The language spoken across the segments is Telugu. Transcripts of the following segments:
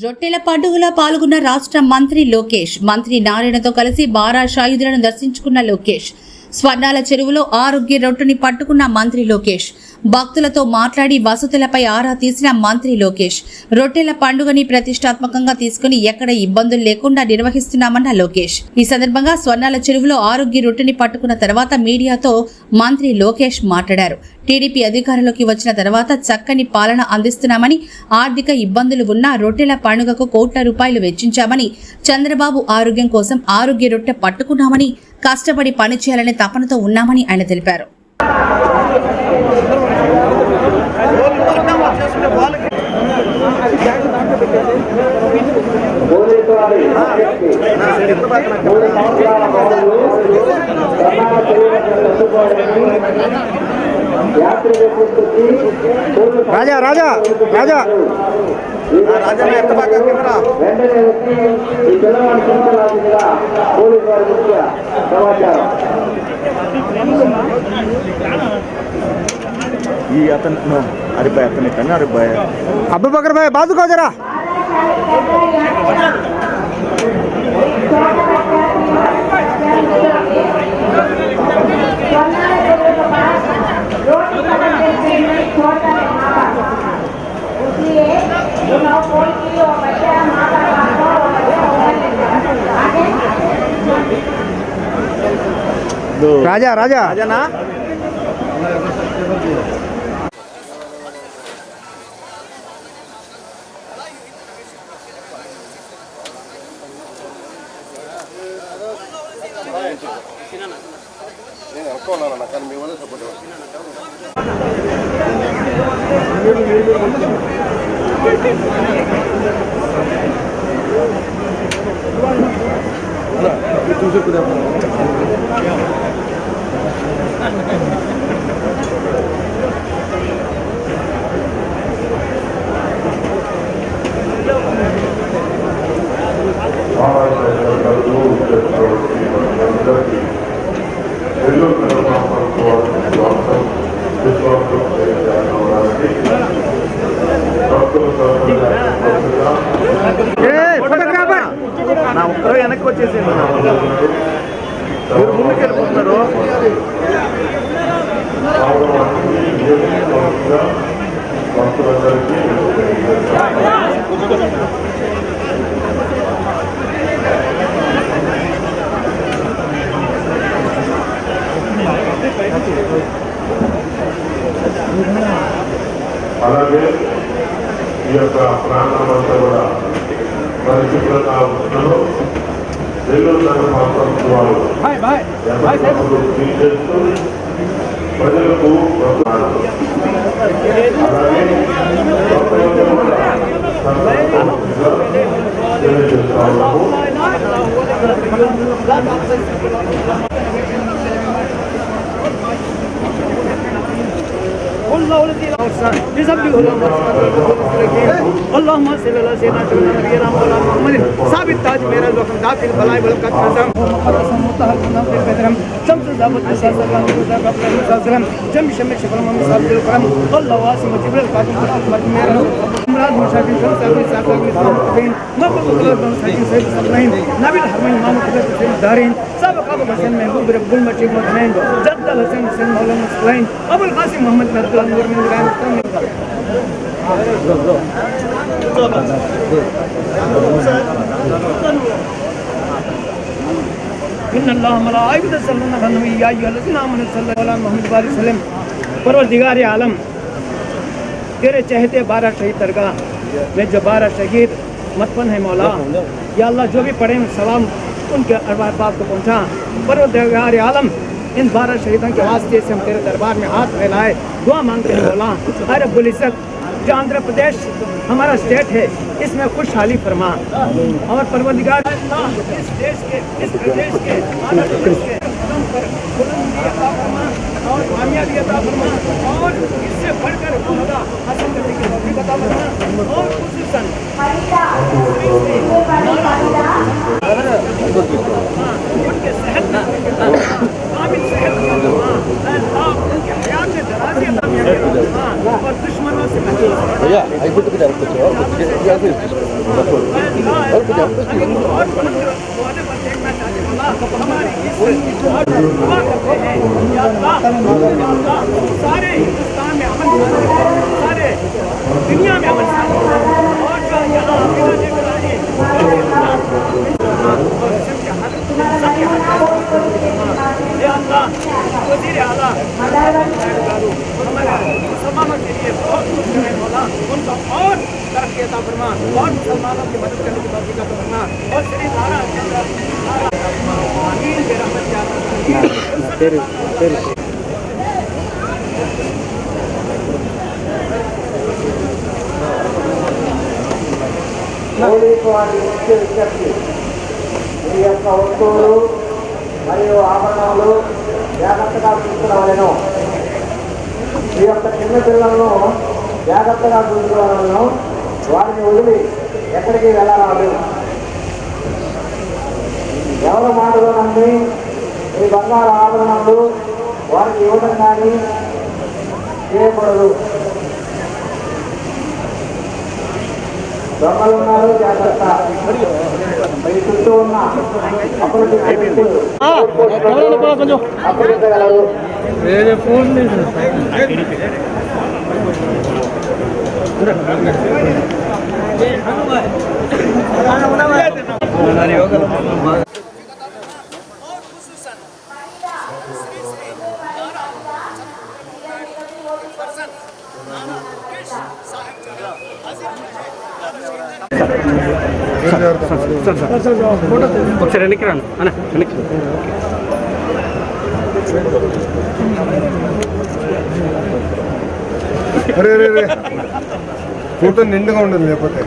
రొట్టెల పండుగలో పాల్గొన్న రాష్ట్ర మంత్రి లోకేష్. మంత్రి నారాయణతో కలిసి బారా షాహిదులను దర్శించుకున్న లోకేష్. స్వర్ణాల చెరువులో ఆరోగ్య రొట్టెని పట్టుకున్న మంత్రి లోకేష్. భక్తులతో మాట్లాడి వసతులపై ఆరా తీసిన మంత్రి లోకేష్. రొట్టెల పండుగని ప్రతిష్టాత్మకంగా తీసుకుని ఎక్కడ ఇబ్బందులు లేకుండా నిర్వహిస్తున్నామన్న లోకేష్. ఈ సందర్భంగా స్వర్ణాల చెరువులో ఆరోగ్య రొట్టెని పట్టుకున్న తర్వాత మీడియాతో మంత్రి లోకేష్ మాట్లాడారు. టీడీపీ అధికారంలోకి వచ్చిన తర్వాత చక్కని పాలన అందిస్తున్నామని, ఆర్థిక ఇబ్బందులు ఉన్నా రొట్టెల పండుగకు కోట్ల రూపాయలు వెచ్చించామని, చంద్రబాబు ఆరోగ్యం కోసం ఆరోగ్య రొట్టె పట్టుకున్నామని, కష్టపడి పనిచేయాలనే తపనతో ఉన్నామని ఆయన తెలిపారు. రాజా రాజా రాజా రాజా ये अतन नो अरे भाई अतन करना अरे भाई अबू बकर भाई बाजू को जरा राजा राजा राजा ना నా ఒక్కరో వెనక్కి వచ్చేసి మీరు ముందుకు వెళ్ళిపోతున్నారు. అలాగే ఈ యొక్క ప్రాంతమంతా కూడా పరిశుభ్రత అవసరంలో నెల్లూరు నగర పార్టీ వాళ్ళు చేస్తూ ప్రజలకు తెలియజేస్తా ఉన్నాము. اللهم صل على سيدنا نبينا محمد ثابت تاج میرا وقت داخل بلائے برکت قسم محمد مطهر نام کے بدرم شمس ذات الشمس قبل جم شم شفر من صاحب الكرم الله واسع جبريل قادم خدمت میرا امراض مشاكل شمس ساقي الدين مقبول بن سعيد سيد الصبرين نبي الحرمين امام قدس الدارين سابق ابو حسن محبوب رب المشيخ مطمئن جد الحسن حسين مولانا سليم ابو القاسم محمد بن عبد الله من غير إن الله ملائكته يصلون على النبي يا أيها الذين آمنوا صلوا على محمد وآله وسلم परवरदिगार आलम तेरे चहते 12 शहीद दरगाह में जो 12 शहीद मतपन है मौला या अल्लाह जो भी पढ़े सलाम उनके अरबाब को पहुँचा। परवरदिगार आलम इन 12 शहीदों के वास्ते से हम तेरे दरबार में हाथ फैलाए दुआ मांगते हैं मौला। अरे रब्बुल इज्जत जो आंध्र प्रदेश हमारा स्टेट है इसमें खुशहाली फरमा और परवरदिगार इस देश के इस प्रदेश के और कामयाबी अता फरमा और इससे बढ़कर खुदा हासिल करने की तौफीक अता फरमा और खुसूसन उनके सेहत कामिल सेहत उनके हयात में दराज़ी अता फरमा और दुश्मनों से सारे हिंदुस्तान में अमन सारे दुनिया में अमन और जो यहाँ वजीर आला हमारे मुसलमानों के लिए बहुत कुछ करने वाला उनको और तरक्की अता फरमा और मुसलमानों की मदद करने की तौफीक अता फरमा और श्री नारा आमीन बेरहमत या పోలీసు వారి ముఖ్య విజ్ఞప్తి మీ యొక్క వస్తువులు మరియు ఆభరణాలు జాగ్రత్తగా చూసుకోవాలను మీ యొక్క చిన్న పిల్లలను జాగ్రత్తగా చూసుకోవాలను వారిని వదిలి ఎక్కడికి వెళ్ళరాదు ఎవరి మాటలో నమ్మి మీ బంగారు ఆభరణాలు వారికి ఇవ్వడం కానీ చేయకూడదు దొంగలు ఉన్నారు జాగ్రత్త మీ చుట్టూ ఉన్న అప్పగించగలరు ఒకసారి వెనక్కి రాను అన్న వెనక్కి అరే రే రే ఫోటో నిండుగా ఉండదు లేకపోతే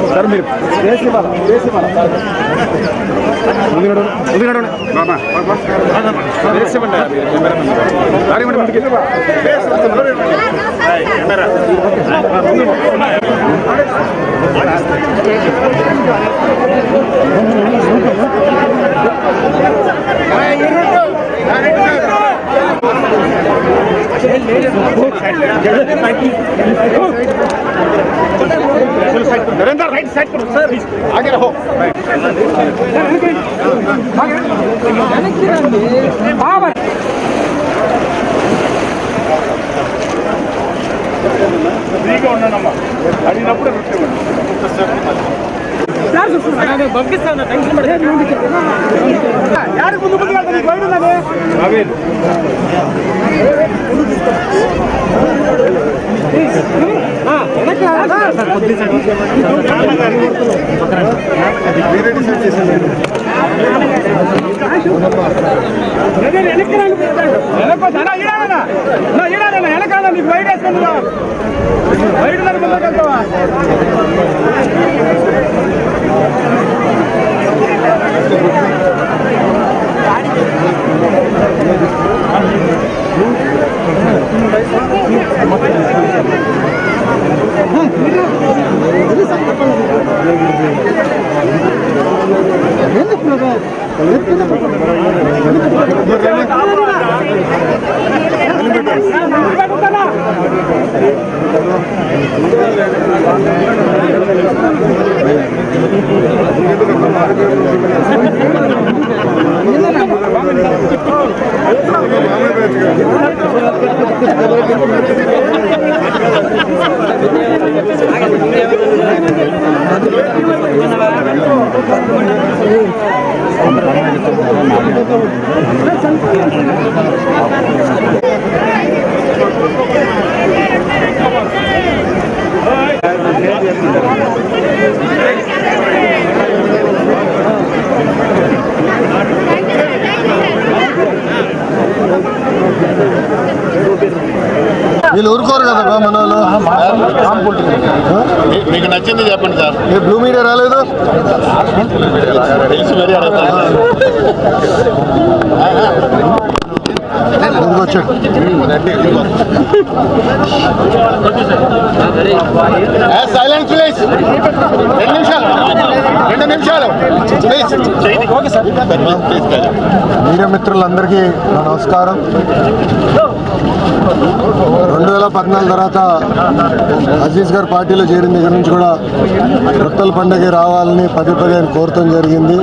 సార్ మీరు వేసి नरेंद्र राइट साइड करो सर आगे रहो ఫ్రీగా ఉన్నానమ్మా అడిగినప్పుడు పంపిస్తాను టెన్షన్ యారు ముందు ముందు బయట వెనకాల నీకు బయట వేసుకుంటున్నా బయట ముందుకెళ్తావా మీకు నచ్చింది చెప్పండి సార్. ఏ బ్లూ మీడియా రాలేదు? తెలిసి మరీ అడుగుతాను. Silence please. 2 నిమిషాలు ప్లీజ్. మీడియా మిత్రులందరికీ నా నమస్కారం. 2014 తర్వాత అజీజ్ గారు పార్టీలో చేరిన దగ్గర నుంచి కూడా రొట్టెల పండుగ రావాలని పదే ఆయన కోరటం జరిగింది.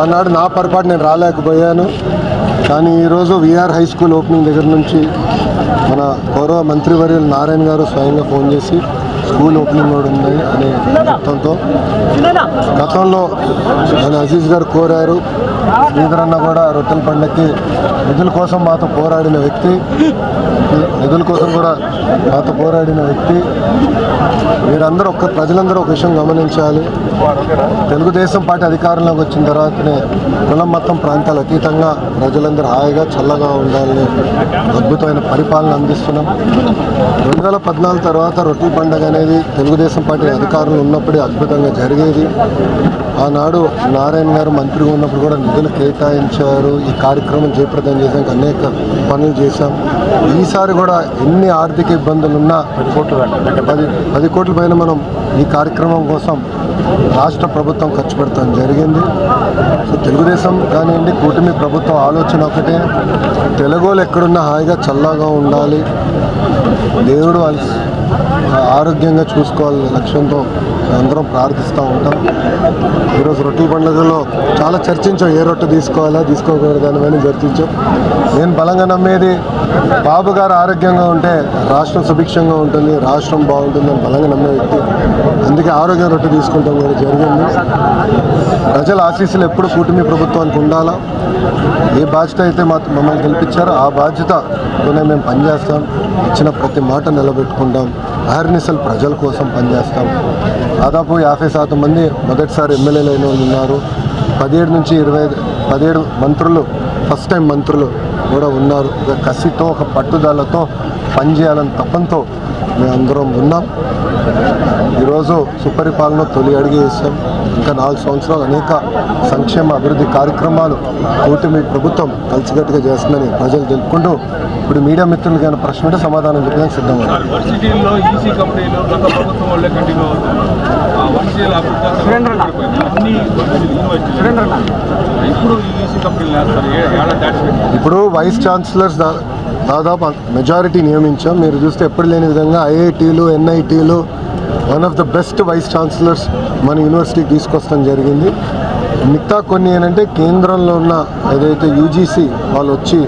ఆనాడు నా పొరపాటు నేను రాలేకపోయాను. కానీ ఈరోజు విఆర్ హై స్కూల్ ఓపెనింగ్ దగ్గర నుంచి మన గౌరవ మంత్రివర్యులు నారాయణ గారు స్వయంగా ఫోన్ చేసి స్కూల్ ఓపెనింగ్ కూడా ఉంది అనే మొత్తంతో గతంలో మన అజీజ్ గారు కోరారు. శ్రీధర్ అన్న కూడా రొట్టెల పండుగకి నిధుల కోసం మాతో పోరాడిన వ్యక్తి. మీరందరూ ప్రజలందరూ ఒక విషయం గమనించాలి. తెలుగుదేశం పార్టీ అధికారంలోకి వచ్చిన తర్వాతనే కులం మతం ప్రాంతాలు అతీతంగా ప్రజలందరూ హాయిగా చల్లగా ఉండాలని అద్భుతమైన పరిపాలన అందిస్తున్నాం. 2014 తర్వాత రొట్టెల పండుగ అనేది తెలుగుదేశం పార్టీ అధికారంలో ఉన్నప్పుడే అద్భుతంగా జరిగేది. ఆనాడు నారాయణ గారు మంత్రిగా ఉన్నప్పుడు కూడా నిధులు కేటాయించారు. ఈ కార్యక్రమం జయప్రదం చేసాక అనేక పనులు చేశాం. ఈసారి కూడా ఎన్ని ఆర్థిక ఇబ్బందులున్నా 10 కోట్ల పైన మనం ఈ కార్యక్రమం కోసం రాష్ట్ర ప్రభుత్వం ఖర్చు పెడతాం జరిగింది. సో తెలుగుదేశం కానివ్వండి, కూటమి ప్రభుత్వం ఆలోచన ఒకటే, తెలుగోళ్ళు ఎక్కడున్నా హాయిగా చల్లగా ఉండాలి, దేవుడు ఆరోగ్యంగా చూసుకోవాలనే లక్ష్యంతో అందరం ప్రార్థిస్తూ ఉంటాం. ఈరోజు రొట్టెల పండుగలో చాలా చర్చించాం, ఏ రొట్టె తీసుకోవాలా తీసుకోకూడదు అని చర్చించాం. నేను బలంగా నమ్మేది బాబు గారు ఆరోగ్యంగా ఉంటే రాష్ట్రం సుభిక్షంగా ఉంటుంది, రాష్ట్రం బాగుంటుంది అని బలంగా నమ్మే వ్యక్తి. అందుకే ఆరోగ్య రొట్టె తీసుకుంటాం కూడా జరిగింది. ప్రజల ఆశీస్సులు ఎప్పుడు కూటమి ప్రభుత్వానికి ఉండాలా. ఏ బాధ్యత అయితే మమ్మల్ని గెలిపించారో ఆ బాధ్యతతోనే మేము పనిచేస్తాం. ఇచ్చిన ప్రతి మాట నిలబెట్టుకుంటాం. అహర్నిశలు ప్రజల కోసం పనిచేస్తాం. దాదాపు 50% మంది మొదటిసారి ఎమ్మెల్యేలు అయిన వాళ్ళు ఉన్నారు. 17 నుంచి 17 మంత్రులు ఫస్ట్ టైం మంత్రులు కూడా ఉన్నారు. ఒక కసితో, ఒక పట్టుదలతో పనిచేయాలని తపంతో మేమందరం ఉన్నాం. ఈరోజు సుపరిపాలన తొలి అడుగు వేసాం. ఇంకా 4 సంవత్సరాలు అనేక సంక్షేమ అభివృద్ధి కార్యక్రమాలు కూటమి ప్రభుత్వం కలిసికట్టుగా చేస్తుందని ప్రజలు తెలుపుకుంటూ, ఇప్పుడు మీడియా మిత్రులకి ఏమైనా ప్రశ్న ఉంటే సమాధానం చెప్పడానికి సిద్ధంగా ఉన్నారు. ఇప్పుడు వైస్ ఛాన్సలర్స్ దాదాపు మెజారిటీ నియమించాం. మీరు చూస్తే ఎప్పుడు లేని విధంగా ఐఐటీలు, ఎన్ఐటీలు one of the best vice chancellors మన యూనివర్సిటీకి తీసుకొస్తాం జరిగింది. మిగతా కొన్ని ఏంటంటే కేంద్రంలో ఉన్న ఏదైతే యూజీసీ వాళ్ళు వచ్చి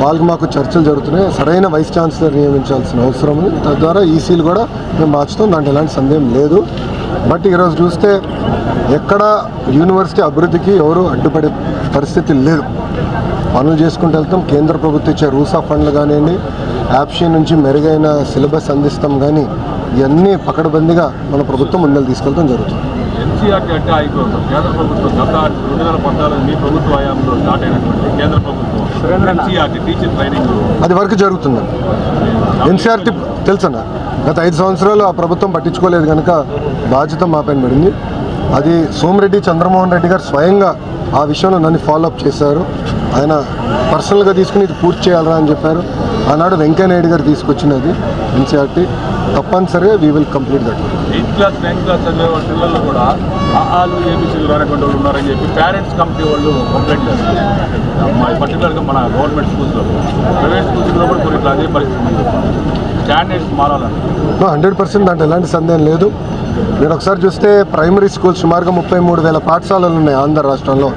వాళ్ళకి మాకు చర్చలు జరుగుతున్నాయి. సరైన వైస్ ఛాన్సలర్ నియమించాల్సిన అవసరం ఉంది. తద్వారా ఈసీలు కూడా మేము మార్చుతాం, దాంట్లో ఎలాంటి సందేహం లేదు. బట్ ఈరోజు చూస్తే ఎక్కడ యూనివర్సిటీ అభివృద్ధికి ఎవరు అడ్డుపడే పరిస్థితి లేదు. పనులు చేసుకుంటూ వెళ్తాం. కేంద్ర ప్రభుత్వం ఇచ్చే రూసా ఫండ్లు కానివ్వండి, యాప్షీ నుంచి మెరుగైన సిలబస్ అందిస్తాం. కానీ ఇవన్నీ పకడ్బందీగా మన ప్రభుత్వం ముందలు తీసుకెళ్తాం జరుగుతుంది. ఎన్సీఆర్టీ అంటే అయిపోతుంది. కేంద్ర ప్రభుత్వం గత 2014 మీ ప్రభుత్వ హయాంలో స్టార్ట్ అయినటువంటి కేంద్ర ప్రభుత్వం ఎన్సీఆర్టీ టీచర్ ట్రైనింగ్ అది వరకు జరుగుతుందండి. ఎన్సీఆర్టీ తెలుసన్నా, గత 5 సంవత్సరాలు ఆ ప్రభుత్వం పట్టించుకోలేదు కనుక బాధ్యత మా పైన పడింది. అది సోమిరెడ్డి చంద్రమోహన్ రెడ్డి గారు స్వయంగా ఆ విషయంలో నన్ను ఫాలోఅప్ చేశారు. ఆయన పర్సనల్గా తీసుకుని ఇది పూర్తి చేయాలరా అని చెప్పారు. ఆనాడు వెంకయ్యనాయుడు గారు తీసుకొచ్చినది ఎన్సీఆర్టీ. తప్పనిసరిగా we will complete that. 8th class 9th class చదివే వాళ్ళ పిల్లలు కూడా ఆలు ఏబీసీలు రానటువంటి వాళ్ళు ఉన్నారని చెప్పి పేరెంట్స్ కమిటీ వాళ్ళు కంప్లైంట్ చేస్తారు. పర్టికులర్గా మన గవర్నమెంట్ స్కూల్స్లో, ప్రైవేట్ స్కూల్స్లో కూడా కొన్ని అదే పరిస్థితి. స్టాండర్డ్స్ మారాలని 100% దాంట్లో ఎలాంటి సందేహం లేదు. మీరు ఒకసారి చూస్తే ప్రైమరీ స్కూల్ సుమారుగా 33,000 పాఠశాలలు ఉన్నాయి ఆంధ్ర రాష్ట్రంలో.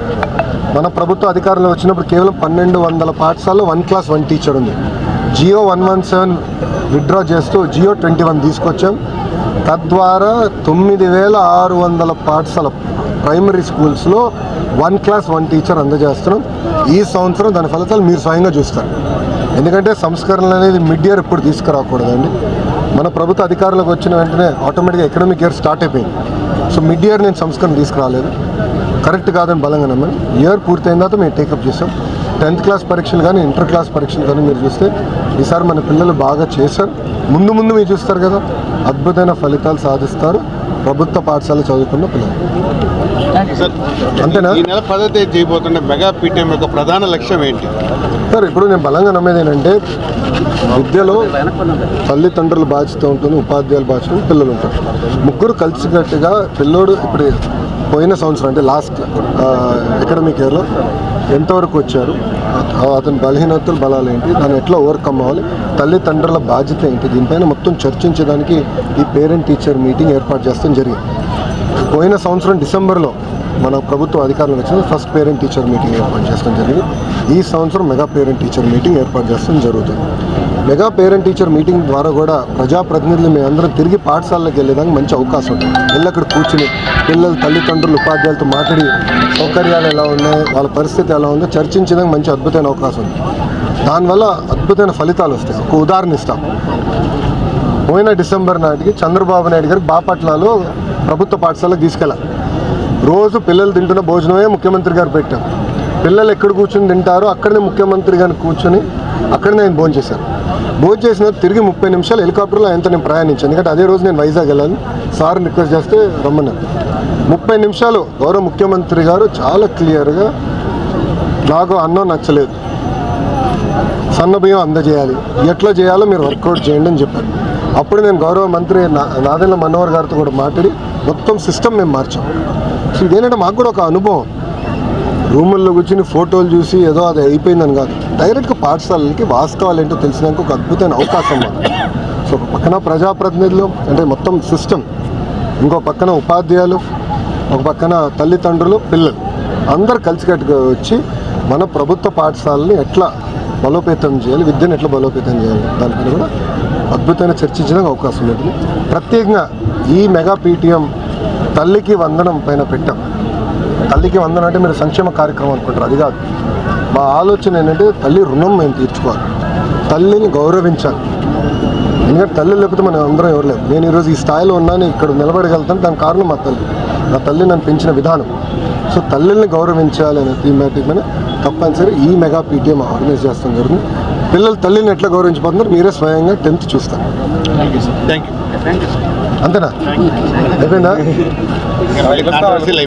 మన ప్రభుత్వ అధికారంలో వచ్చినప్పుడు కేవలం 1,200 పాఠశాలలో 1 క్లాస్ 1 టీచర్ ఉంది. జియో 117 విత్డ్రా చేస్తూ జియో 21 తీసుకొచ్చాం. తద్వారా 9,600 పాఠశాల ప్రైమరీ స్కూల్స్లో 1 క్లాస్ 1 టీచర్ అందజేస్తున్నాం. ఈ సంవత్సరం దాని ఫలితాలు మీరు స్వయంగా చూస్తారు. ఎందుకంటే సంస్కరణలు అనేది మిడ్ ఇయర్ ఎప్పుడు తీసుకురాకూడదండి. మన ప్రభుత్వ అధికారంలోకి వచ్చిన వెంటనే ఆటోమేటిక్గా ఎకనామిక్ ఇయర్ స్టార్ట్ అయిపోయింది. సో మిడ్ ఇయర్ నేను సంస్కరణ తీసుకురాలేదు, కరెక్ట్ కాదని బలంగా నమ్మని. ఇయర్ పూర్తయిన తర్వాత మేము టేకప్ చేసాం. 10th క్లాస్ పరీక్షలు కానీ ఇంటర్ క్లాస్ పరీక్షలు కానీ మీరు చూస్తే ఈసారి మన పిల్లలు బాగా చేశారు. ముందు మీరు చూస్తారు కదా, అద్భుతమైన ఫలితాలు సాధిస్తారు ప్రభుత్వ పాఠశాల చదువుకున్న పిల్లలు. అంతేనా? ఈ నెల 10వ తేదీ చేయబోతున్న మెగా పీటీఎం యొక్క ప్రధాన లక్ష్యం ఏంటి సార్? ఇప్పుడు నేను బలంగా నమ్మేది ఏంటంటే విద్యలో తల్లిదండ్రుల బాధ్యత ఉంటుంది, ఉపాధ్యాయుల బాధ్యత ఉంటుంది, పిల్లలు ఉంటారు. ముగ్గురు కలిసికట్టుగా పిల్లోడు ఇప్పుడు పోయిన సంవత్సరం అంటే లాస్ట్ అకాడమిక్ ఇయర్లో ఎంతవరకు వచ్చారు, అతని బలహీనతలు బలాలు ఏంటి, దాన్ని ఎట్లా ఓవర్కమ్ అవ్వాలి, తల్లిదండ్రుల బాధ్యత ఏంటి, దీనిపైన మొత్తం చర్చించడానికి ఈ పేరెంట్ టీచర్ మీటింగ్ ఏర్పాటు చేస్తాం జరిగింది. పోయిన సంవత్సరం డిసెంబర్లో మన ప్రభుత్వ అధికారులు వచ్చిన ఫస్ట్ పేరెంట్ టీచర్ మీటింగ్ ఏర్పాటు చేస్తాం జరిగింది. ఈ సంవత్సరం మెగా పేరెంట్ టీచర్ మీటింగ్ ఏర్పాటు చేస్తాం జరుగుతుంది. మెగా పేరెంట్ టీచర్ మీటింగ్ ద్వారా కూడా ప్రజాప్రతినిధులు మేమందరం తిరిగి పాఠశాలలోకి వెళ్ళేదానికి మంచి అవకాశం ఉంటుంది. వెళ్ళి అక్కడ కూర్చుని పిల్లలు తల్లిదండ్రులు ఉపాధ్యాయులతో మాట్లాడి సౌకర్యాలు ఎలా ఉన్నాయి, వాళ్ళ పరిస్థితి ఎలా ఉందో చర్చించడానికి మంచి అద్భుతమైన అవకాశం ఉంది. దానివల్ల అద్భుతమైన ఫలితాలు వస్తాయి. ఒక ఉదాహరణ ఇస్తాం. పోయిన డిసెంబర్ నాటికి చంద్రబాబు నాయుడు గారికి బాపట్లలో ప్రభుత్వ పాఠశాలకు తీసుకెళ్ళాలి. రోజు పిల్లలు తింటున్న భోజనమే ముఖ్యమంత్రి గారు పెట్టాం. పిల్లలు ఎక్కడ కూర్చొని తింటారో అక్కడనే ముఖ్యమంత్రి గారిని కూర్చొని అక్కడనే నేను భోజనం చేశాను. భోజనం చేసిన తిరిగి 30 నిమిషాలు హెలికాప్టర్లో ఆయనతో నేను ప్రయాణించాను. ఎందుకంటే అదే రోజు నేను వైజాగ్ వెళ్ళాను. సార్ని రిక్వెస్ట్ చేస్తే రమ్మన్నారు. 30 నిమిషాలు గౌరవ ముఖ్యమంత్రి గారు చాలా క్లియర్గా నాకు అన్నం నచ్చలేదు, సన్న బియ్యం అందజేయాలి, ఎట్లా చేయాలో మీరు వర్కౌట్ చేయండి అని చెప్పారు. అప్పుడు నేను గౌరవ మంత్రి నాదెండ్ల మనోహర్ గారితో కూడా మాట్లాడి మొత్తం సిస్టమ్ మేము మార్చాం. సో ఇదేంటంటే మాకు కూడా ఒక అనుభవం. రూముల్లో కూర్చుని ఫోటోలు చూసి ఏదో అది అయిపోయిందని కాదు, డైరెక్ట్గా పాఠశాలలకి వాస్తవాలు ఏంటో తెలిసినాక ఒక అద్భుతమైన అవకాశం మాకు. సో ఒక పక్కన ప్రజాప్రతినిధులు అంటే మొత్తం సిస్టమ్, ఇంకో పక్కన ఉపాధ్యాయులు, ఒక పక్కన తల్లిదండ్రులు, పిల్లలు అందరు కలిసికట్టుగా వచ్చి మన ప్రభుత్వ పాఠశాలని ఎట్లా బలోపేతం చేయాలి, విద్యను ఎట్లా బలోపేతం చేయాలి, దానిపైన కూడా అద్భుతమైన చర్చించడానికి అవకాశం ఉంటుంది. ప్రత్యేకంగా ఈ మెగా పీటీఎం తల్లికి వందనం పైన పెట్టాం. తల్లికి వందనం అంటే మీరు సంక్షేమ కార్యక్రమం అనుకుంటారు, అది కాదు. మా ఆలోచన ఏంటంటే తల్లి రుణం మేము తీర్చుకోవాలి, తల్లిని గౌరవించాలి. ఎందుకంటే తల్లి లేకపోతే మనం అందరం ఎవరు లేదు. నేను ఈరోజు ఈ స్థాయిలో ఉన్నాను, ఇక్కడ నిలబడగలుగుతాను, దానికి కారణం మా తల్లి. నా తల్లి నన్ను పెంచిన విధానం. సో తల్లిని గౌరవించాలి అనే థీమాటిక్ మీద తప్పనిసరి ఈ మెగా పీటీఎం ఆర్గనైజ్ చేస్తాం జరుగుతుంది. పిల్లలు తల్లిని ఎట్లా గౌరవించబోతున్నారు మీరే స్వయంగా 10th చూస్తారు. Thank you. అంతేనా? అయిపోయిందా?